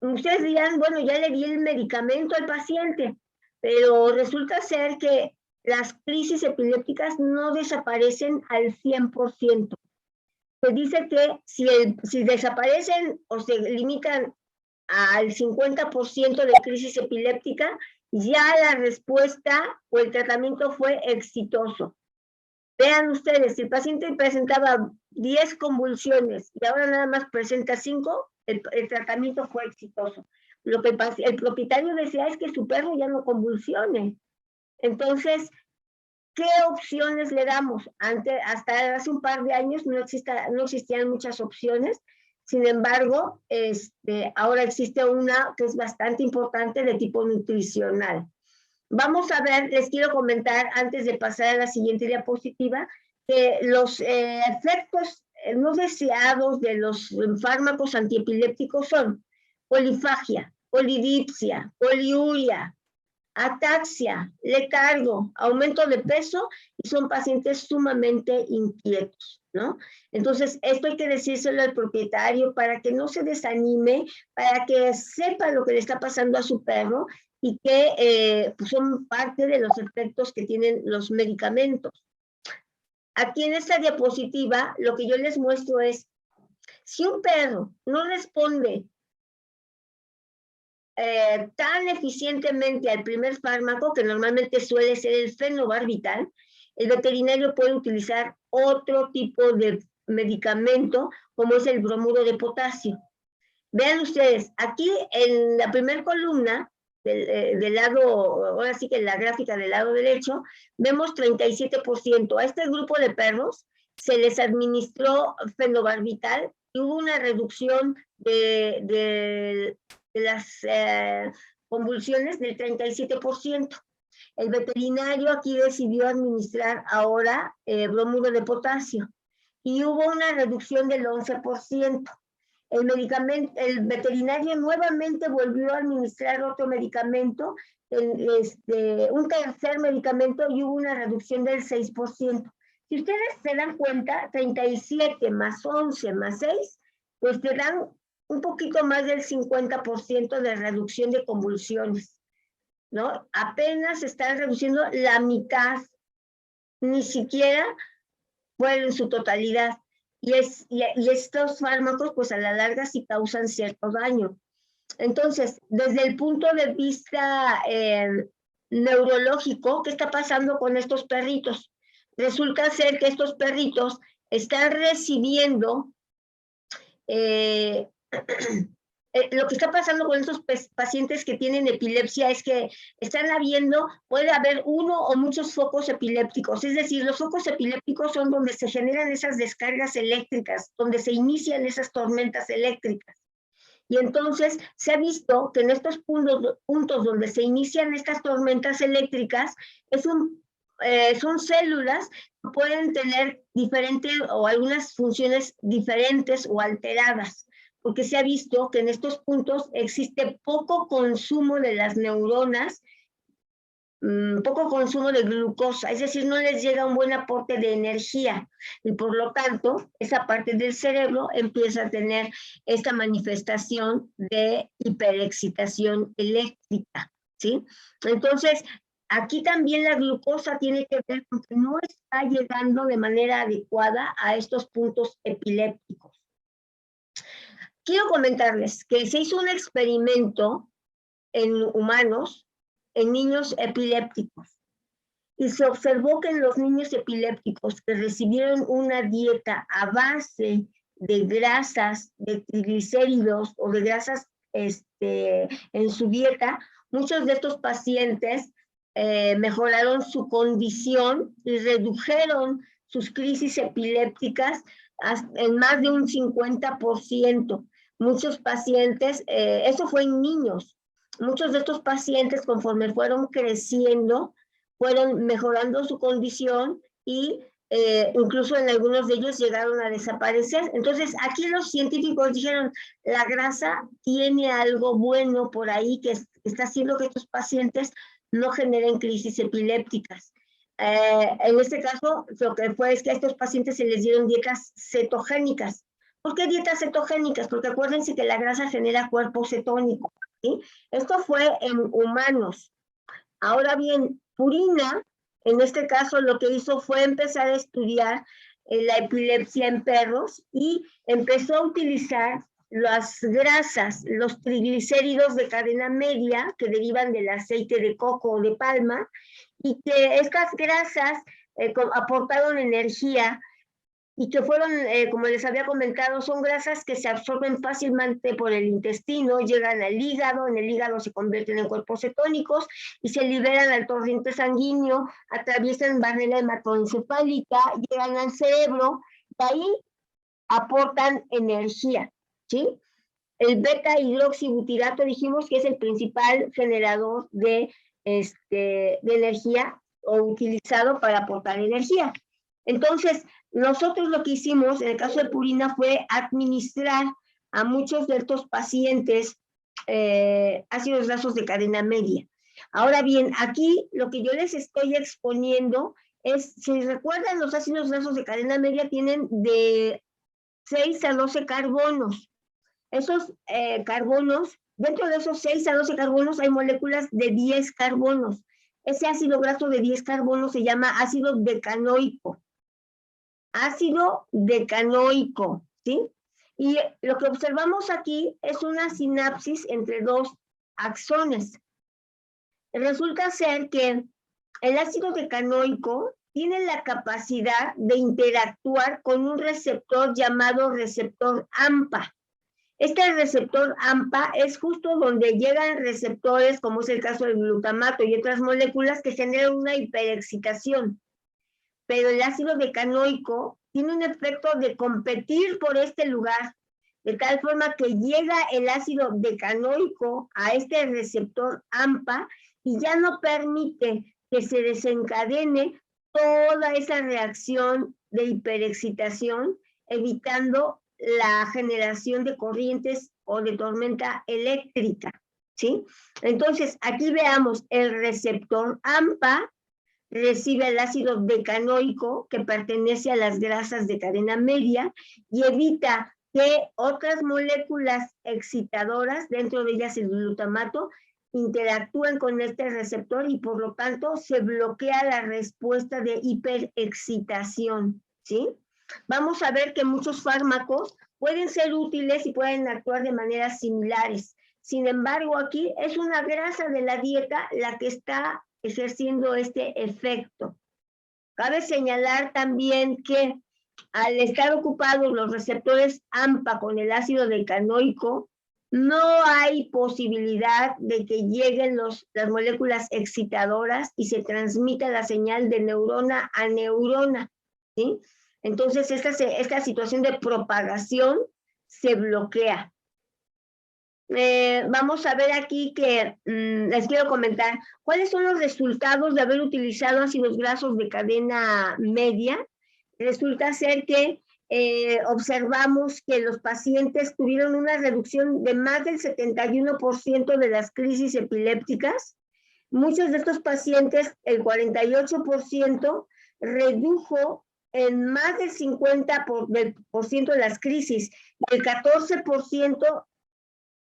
ustedes dirán, bueno, ya le di el medicamento al paciente, pero resulta ser que las crisis epilépticas no desaparecen al 100%. Se dice que si desaparecen o se limitan al 50% de crisis epiléptica, ya la respuesta o el tratamiento fue exitoso. Vean ustedes, si el paciente presentaba 10 convulsiones y ahora nada más presenta 5, el tratamiento fue exitoso. Lo que el propietario desea es que su perro ya no convulsione. Entonces, ¿qué opciones le damos? Hasta hace un par de años no existían muchas opciones. Sin embargo, ahora existe una que es bastante importante de tipo nutricional. Vamos a ver, les quiero comentar antes de pasar a la siguiente diapositiva, que los efectos no deseados de los fármacos antiepilépticos son polifagia, polidipsia, poliuria, ataxia, letargo, aumento de peso, y son pacientes sumamente inquietos, ¿no? Entonces, esto hay que decírselo al propietario para que no se desanime, para que sepa lo que le está pasando a su perro y que pues son parte de los efectos que tienen los medicamentos. Aquí en esta diapositiva, lo que yo les muestro es, si un perro no responde tan eficientemente al primer fármaco, que normalmente suele ser el fenobarbital, el veterinario puede utilizar otro tipo de medicamento, como es el bromuro de potasio. Vean ustedes, aquí en la primera columna, del lado, ahora sí que en la gráfica del lado derecho, vemos 37%. A este grupo de perros se les administró fenobarbital y hubo una reducción de las convulsiones del 37%. El veterinario aquí decidió administrar ahora bromuro de potasio y hubo una reducción del 11%. El veterinario nuevamente volvió a administrar otro medicamento, un tercer medicamento, y hubo una reducción del 6%. Si ustedes se dan cuenta, 37 más 11 más 6, pues te dan un poquito más del 50% de reducción de convulsiones, ¿no? Apenas están reduciendo la mitad, ni siquiera fue en su totalidad. Y estos fármacos, pues a la larga sí causan cierto daño. Entonces, desde el punto de vista neurológico, ¿qué está pasando con estos perritos? Resulta ser que estos perritos están recibiendo lo que está pasando con estos pacientes que tienen epilepsia es que están habiendo, puede haber uno o muchos focos epilépticos. Es decir, los focos epilépticos son donde se generan esas descargas eléctricas, donde se inician esas tormentas eléctricas. Y entonces se ha visto que en estos puntos donde se inician estas tormentas eléctricas son células que pueden tener diferentes o algunas funciones diferentes o alteradas, porque se ha visto que en estos puntos existe poco consumo de las neuronas, poco consumo de glucosa, es decir, no les llega un buen aporte de energía, y por lo tanto, esa parte del cerebro empieza a tener esta manifestación de hiperexcitación eléctrica, ¿sí? Entonces, aquí también la glucosa tiene que ver con que no está llegando de manera adecuada a estos puntos epilépticos. Quiero comentarles que se hizo un experimento en humanos, en niños epilépticos, y se observó que en los niños epilépticos que recibieron una dieta a base de grasas, de triglicéridos o de grasas en su dieta, muchos de estos pacientes mejoraron su condición y redujeron sus crisis epilépticas en más de un 50%. Muchos pacientes, eso fue en niños, muchos de estos pacientes conforme fueron creciendo, fueron mejorando su condición y incluso en algunos de ellos llegaron a desaparecer. Entonces aquí los científicos dijeron, la grasa tiene algo bueno por ahí que está haciendo que estos pacientes no generen crisis epilépticas. En este caso, lo que fue es que a estos pacientes se les dieron dietas cetogénicas. ¿Por qué dietas cetogénicas? Porque acuérdense que la grasa genera cuerpo cetónico, ¿sí? Esto fue en humanos. Ahora bien, Purina, en este caso, lo que hizo fue empezar a estudiar la epilepsia en perros y empezó a utilizar las grasas, los triglicéridos de cadena media que derivan del aceite de coco o de palma, y que estas grasas aportaron energía y que fueron, como les había comentado, son grasas que se absorben fácilmente por el intestino, llegan al hígado, en el hígado se convierten en cuerpos cetónicos y se liberan al torrente sanguíneo, atraviesan barrera hematoencefálica, llegan al cerebro, y ahí aportan energía, ¿sí? El beta hidroxibutirato dijimos que es el principal generador de energía o utilizado para aportar energía. Entonces, nosotros lo que hicimos en el caso de Purina fue administrar a muchos de estos pacientes ácidos grasos de cadena media. Ahora bien, aquí lo que yo les estoy exponiendo es, si recuerdan, los ácidos grasos de cadena media tienen de 6 a 12 carbonos. Esos carbonos, dentro de esos 6 a 12 carbonos hay moléculas de 10 carbonos. Ese ácido graso de 10 carbonos se llama ácido decanoico. Ácido decanoico, ¿sí? Y lo que observamos aquí es una sinapsis entre dos axones. Resulta ser que el ácido decanoico tiene la capacidad de interactuar con un receptor llamado receptor AMPA. Este receptor AMPA es justo donde llegan receptores, como es el caso del glutamato y otras moléculas que generan una hiperexcitación. Pero el ácido decanoico tiene un efecto de competir por este lugar, de tal forma que llega el ácido decanoico a este receptor AMPA y ya no permite que se desencadene toda esa reacción de hiperexcitación, evitando la generación de corrientes o de tormenta eléctrica, ¿sí? Entonces, aquí veamos el receptor AMPA recibe el ácido decanoico que pertenece a las grasas de cadena media y evita que otras moléculas excitadoras, dentro de ellas el glutamato, interactúen con este receptor y por lo tanto se bloquea la respuesta de hiperexcitación, ¿sí? Vamos a ver que muchos fármacos pueden ser útiles y pueden actuar de maneras similares. Sin embargo, aquí es una grasa de la dieta la que está ejerciendo este efecto. Cabe señalar también que al estar ocupados los receptores AMPA con el ácido decanoico, no hay posibilidad de que lleguen las moléculas excitadoras y se transmita la señal de neurona a neurona, ¿sí? Entonces, esta situación de propagación se bloquea. Vamos a ver aquí que les quiero comentar cuáles son los resultados de haber utilizado ácidos grasos de cadena media. Resulta ser que observamos que los pacientes tuvieron una reducción de más del 71% de las crisis epilépticas. Muchos de estos pacientes, el 48%, redujo en más del 50% de las crisis. El 14%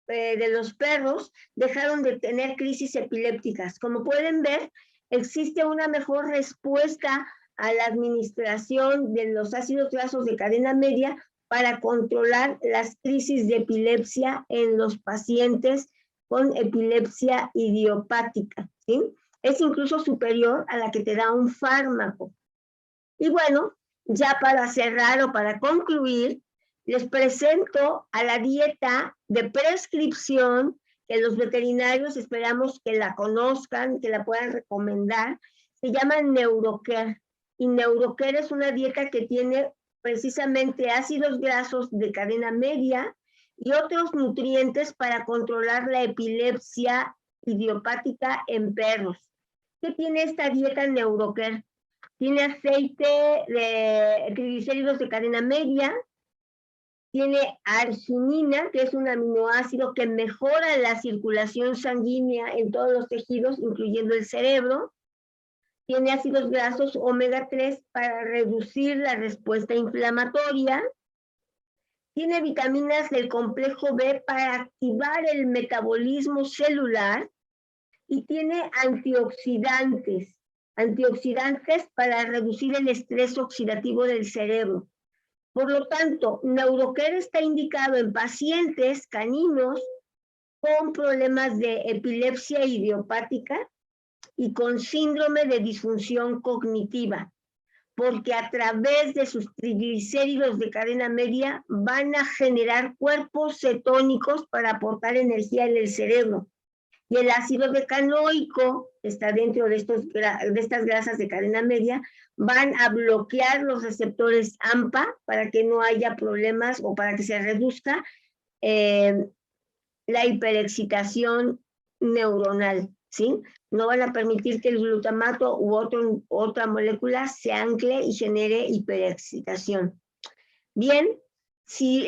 de los perros dejaron de tener crisis epilépticas. Como pueden ver, existe una mejor respuesta a la administración de los ácidos grasos de cadena media para controlar las crisis de epilepsia en los pacientes con epilepsia idiopática, ¿sí? Es incluso superior a la que te da un fármaco. Y bueno, ya para cerrar o para concluir, les presento a la dieta de prescripción que los veterinarios esperamos que la conozcan, que la puedan recomendar. Se llama NeuroCare. Y NeuroCare es una dieta que tiene precisamente ácidos grasos de cadena media y otros nutrientes para controlar la epilepsia idiopática en perros. ¿Qué tiene esta dieta NeuroCare? Tiene aceite de triglicéridos de cadena media, tiene arginina, que es un aminoácido que mejora la circulación sanguínea en todos los tejidos, incluyendo el cerebro. Tiene ácidos grasos omega 3 para reducir la respuesta inflamatoria. Tiene vitaminas del complejo B para activar el metabolismo celular. Y tiene antioxidantes para reducir el estrés oxidativo del cerebro. Por lo tanto, NeuroCare está indicado en pacientes caninos con problemas de epilepsia idiopática y con síndrome de disfunción cognitiva. porque a través de sus triglicéridos de cadena media van a generar cuerpos cetónicos para aportar energía en el cerebro. Y el ácido decanoico, que está dentro de estas grasas de cadena media, van a bloquear los receptores AMPA para que no haya problemas o para que se reduzca la hiperexcitación neuronal, ¿sí? No van a permitir que el glutamato u otra molécula se ancle y genere hiperexcitación. Bien, si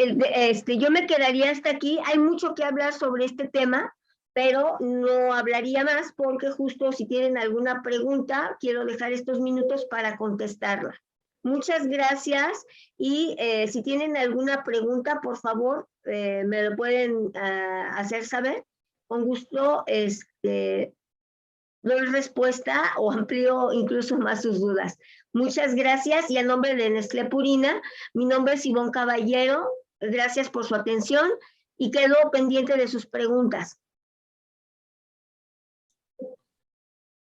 yo me quedaría hasta aquí. Hay mucho que hablar sobre este tema, pero no hablaría más porque justo si tienen alguna pregunta, quiero dejar estos minutos para contestarla. Muchas gracias y si tienen alguna pregunta, por favor, me lo pueden hacer saber. Con gusto doy respuesta o amplío incluso más sus dudas. Muchas gracias y a nombre de Nestlé Purina, mi nombre es Ivonne Caballero. Gracias por su atención y quedo pendiente de sus preguntas.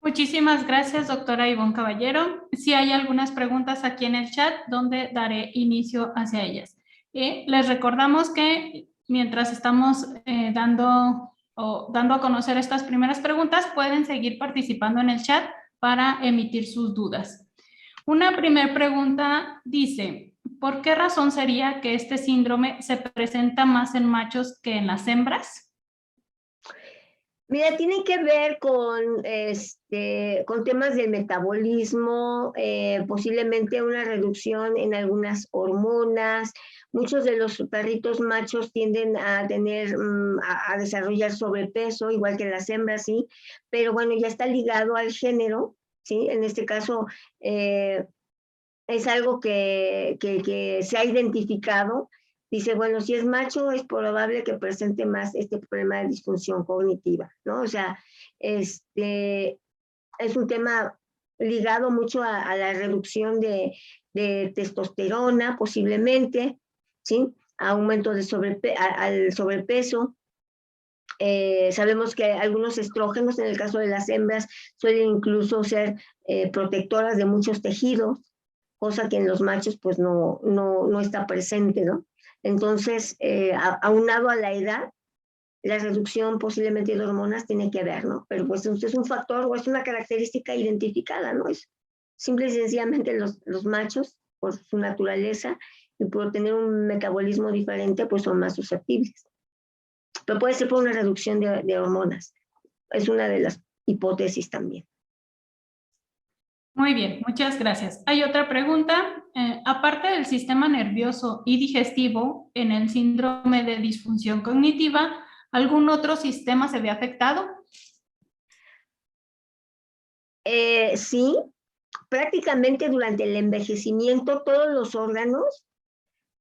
Muchísimas gracias, doctora Ivonne Caballero. Si hay algunas preguntas aquí en el chat, donde daré inicio hacia ellas. Les recordamos que mientras estamos dando a conocer estas primeras preguntas, pueden seguir participando en el chat para emitir sus dudas. Una primera pregunta dice, ¿por qué razón sería que este síndrome se presenta más en machos que en las hembras? Mira, tiene que ver con temas del metabolismo, posiblemente una reducción en algunas hormonas. Muchos de los perritos machos tienden a tener, a desarrollar sobrepeso, igual que las hembras, sí, pero bueno, ya está ligado al género, ¿sí? En este caso, es algo que se ha identificado. Dice, bueno, si es macho, es probable que presente más este problema de disfunción cognitiva, ¿no? O sea, es un tema ligado mucho a la reducción de testosterona, posiblemente, ¿sí? Aumento de al sobrepeso. Sabemos que algunos estrógenos, en el caso de las hembras, suelen incluso ser protectoras de muchos tejidos, cosa que en los machos pues no está presente, ¿no? Entonces, aunado a la edad, la reducción posiblemente de hormonas tiene que ver, ¿no? Pero pues es un factor o es una característica identificada, ¿no? Es simple y sencillamente los machos, por su naturaleza y por tener un metabolismo diferente, pues son más susceptibles. Pero puede ser por una reducción de hormonas. Es una de las hipótesis también. Muy bien, muchas gracias. Hay otra pregunta. Aparte del sistema nervioso y digestivo, en el síndrome de disfunción cognitiva, ¿algún otro sistema se ve afectado? Sí, prácticamente durante el envejecimiento todos los órganos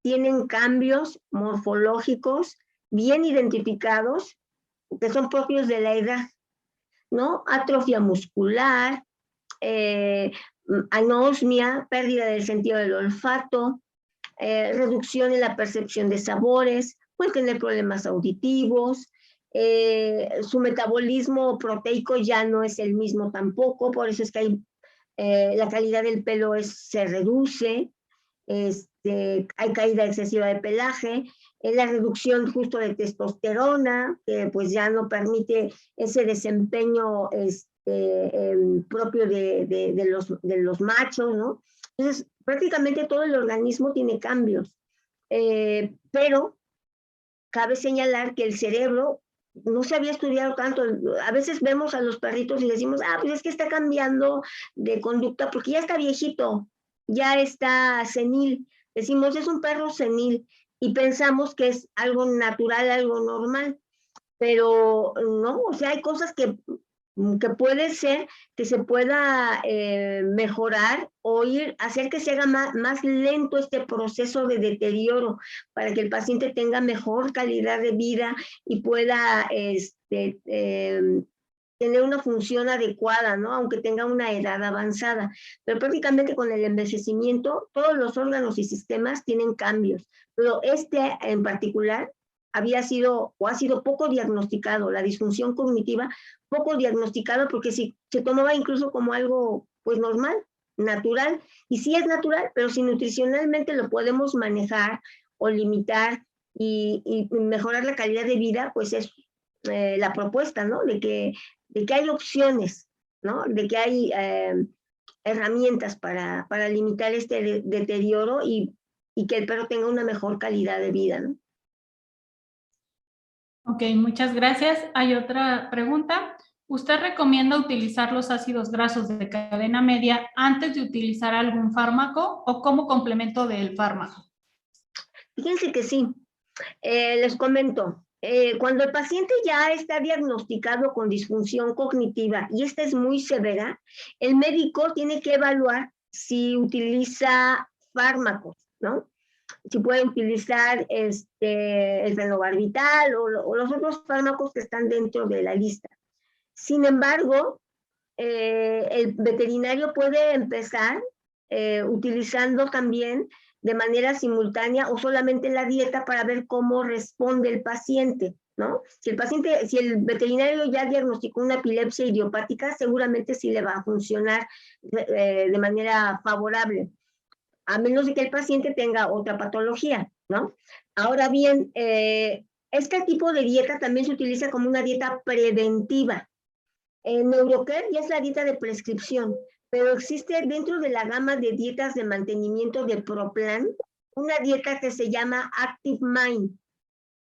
tienen cambios morfológicos bien identificados que son propios de la edad, ¿no? Atrofia muscular, anosmia, pérdida del sentido del olfato, reducción en la percepción de sabores, puede tener problemas auditivos, su metabolismo proteico ya no es el mismo tampoco, por eso es que hay, la calidad del pelo se reduce, hay caída excesiva de pelaje, la reducción justo de testosterona, que pues ya no permite ese desempeño propio de los machos, ¿no? Entonces, prácticamente todo el organismo tiene cambios, pero cabe señalar que el cerebro no se había estudiado tanto. A veces vemos a los perritos y decimos, pues es que está cambiando de conducta porque ya está viejito, ya está senil. Decimos, es un perro senil y pensamos que es algo natural, algo normal, pero no, o sea, hay cosas que puede ser que se pueda mejorar o hacer que se haga más lento este proceso de deterioro para que el paciente tenga mejor calidad de vida y pueda tener una función adecuada, ¿no? Aunque tenga una edad avanzada. Pero prácticamente con el envejecimiento, todos los órganos y sistemas tienen cambios. Pero en particular había sido o ha sido poco diagnosticado, la disfunción cognitiva, poco diagnosticado porque se tomaba incluso como algo pues normal, natural. Y sí es natural, pero si nutricionalmente lo podemos manejar o limitar y mejorar la calidad de vida, pues es la propuesta, ¿no? De que hay opciones, ¿no? De que hay herramientas para limitar este deterioro y que el perro tenga una mejor calidad de vida, ¿no? Ok, muchas gracias. Hay otra pregunta. ¿Usted recomienda utilizar los ácidos grasos de cadena media antes de utilizar algún fármaco o como complemento del fármaco? Fíjense que sí. Les comento, cuando el paciente ya está diagnosticado con disfunción cognitiva y esta es muy severa, el médico tiene que evaluar si utiliza fármacos, ¿no? Si puede utilizar el fenobarbital o los otros fármacos que están dentro de la lista. Sin embargo, el veterinario puede empezar utilizando también de manera simultánea o solamente la dieta para ver cómo responde el paciente, ¿no? Si el veterinario ya diagnosticó una epilepsia idiopática, seguramente sí le va a funcionar de manera favorable, a menos de que el paciente tenga otra patología, ¿no? Ahora bien, este tipo de dieta también se utiliza como una dieta preventiva. Neurocare ya es la dieta de prescripción, pero existe dentro de la gama de dietas de mantenimiento de ProPlan una dieta que se llama Active Mind.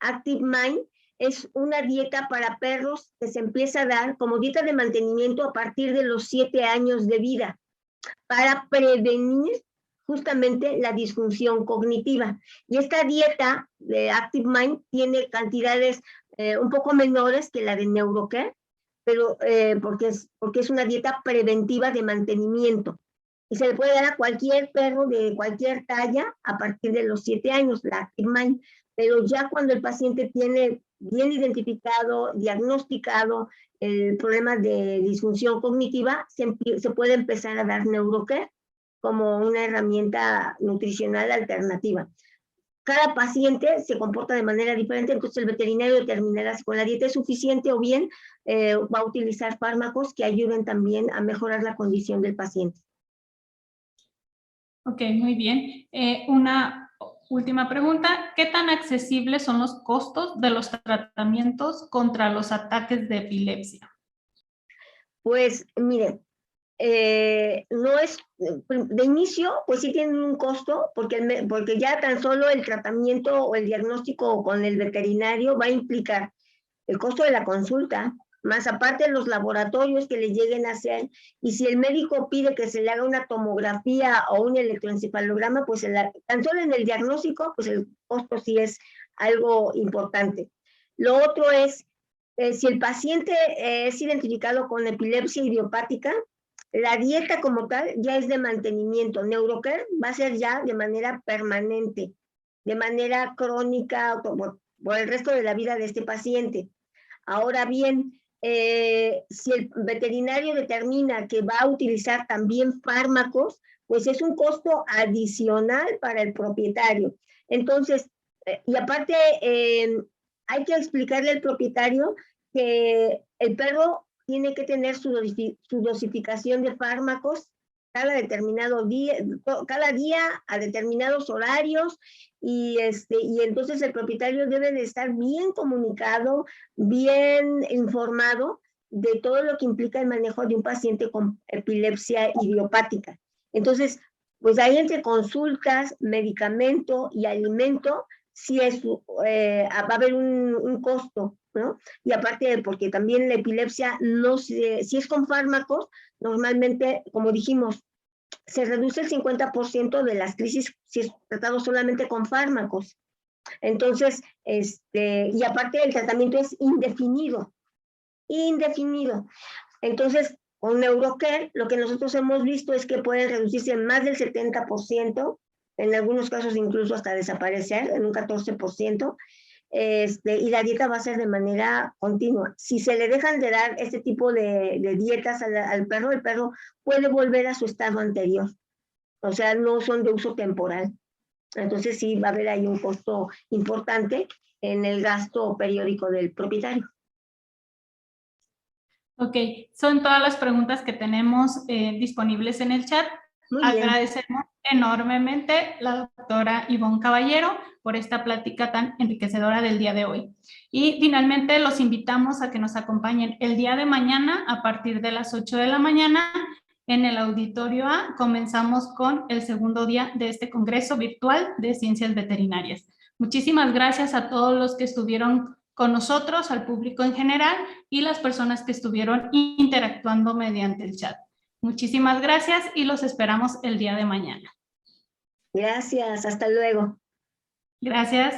Active Mind es una dieta para perros que se empieza a dar como dieta de mantenimiento a partir de los 7 años de vida para prevenir justamente la disfunción cognitiva. Y esta dieta de Active Mind tiene cantidades un poco menores que la de Neurocare, pero porque es una dieta preventiva de mantenimiento. Y se le puede dar a cualquier perro de cualquier talla a partir de los 7 años, la Active Mind. Pero ya cuando el paciente tiene bien identificado, diagnosticado el problema de disfunción cognitiva, se puede empezar a dar Neurocare como una herramienta nutricional alternativa. Cada paciente se comporta de manera diferente, entonces el veterinario determinará si con la dieta es suficiente o bien va a utilizar fármacos que ayuden también a mejorar la condición del paciente. Ok, muy bien. Una última pregunta. ¿Qué tan accesibles son los costos de los tratamientos contra los ataques de epilepsia? Pues miren, no es, de inicio, pues sí tienen un costo, porque ya tan solo el tratamiento o el diagnóstico con el veterinario va a implicar el costo de la consulta, más aparte los laboratorios que le lleguen a hacer, y si el médico pide que se le haga una tomografía o un electroencefalograma, pues tan solo en el diagnóstico, pues el costo sí es algo importante. Lo otro es, si el paciente es identificado con epilepsia idiopática, la dieta como tal ya es de mantenimiento. Neurocare va a ser ya de manera permanente, de manera crónica, por el resto de la vida de este paciente. Ahora bien, si el veterinario determina que va a utilizar también fármacos, pues es un costo adicional para el propietario. Entonces, y aparte, hay que explicarle al propietario que el perro tiene que tener su dosificación de fármacos cada determinado día, cada día a determinados horarios, y entonces el propietario debe de estar bien comunicado, bien informado de todo lo que implica el manejo de un paciente con epilepsia idiopática. Entonces, pues ahí entre consultas, medicamento y alimento, sí va a haber un costo, ¿no? Y aparte, porque también la epilepsia, si es con fármacos, normalmente, como dijimos, se reduce el 50% de las crisis si es tratado solamente con fármacos. Entonces, y aparte el tratamiento es indefinido. Entonces, con Neurocare, lo que nosotros hemos visto es que puede reducirse en más del 70%, en algunos casos incluso hasta desaparecer, en un 14%, y la dieta va a ser de manera continua. Si se le dejan de dar este tipo de dietas al perro, el perro puede volver a su estado anterior. O sea, no son de uso temporal. Entonces sí va a haber ahí un costo importante en el gasto periódico del propietario. Ok, son todas las preguntas que tenemos disponibles en el chat. Muy bien. Agradecemos enormemente la doctora Ivonne Caballero por esta plática tan enriquecedora del día de hoy. Y finalmente los invitamos a que nos acompañen el día de mañana a partir de las 8 de la mañana en el Auditorio A. Comenzamos con el segundo día de este Congreso Virtual de Ciencias Veterinarias. Muchísimas gracias a todos los que estuvieron con nosotros, al público en general y las personas que estuvieron interactuando mediante el chat. Muchísimas gracias y los esperamos el día de mañana. Gracias, hasta luego. Gracias.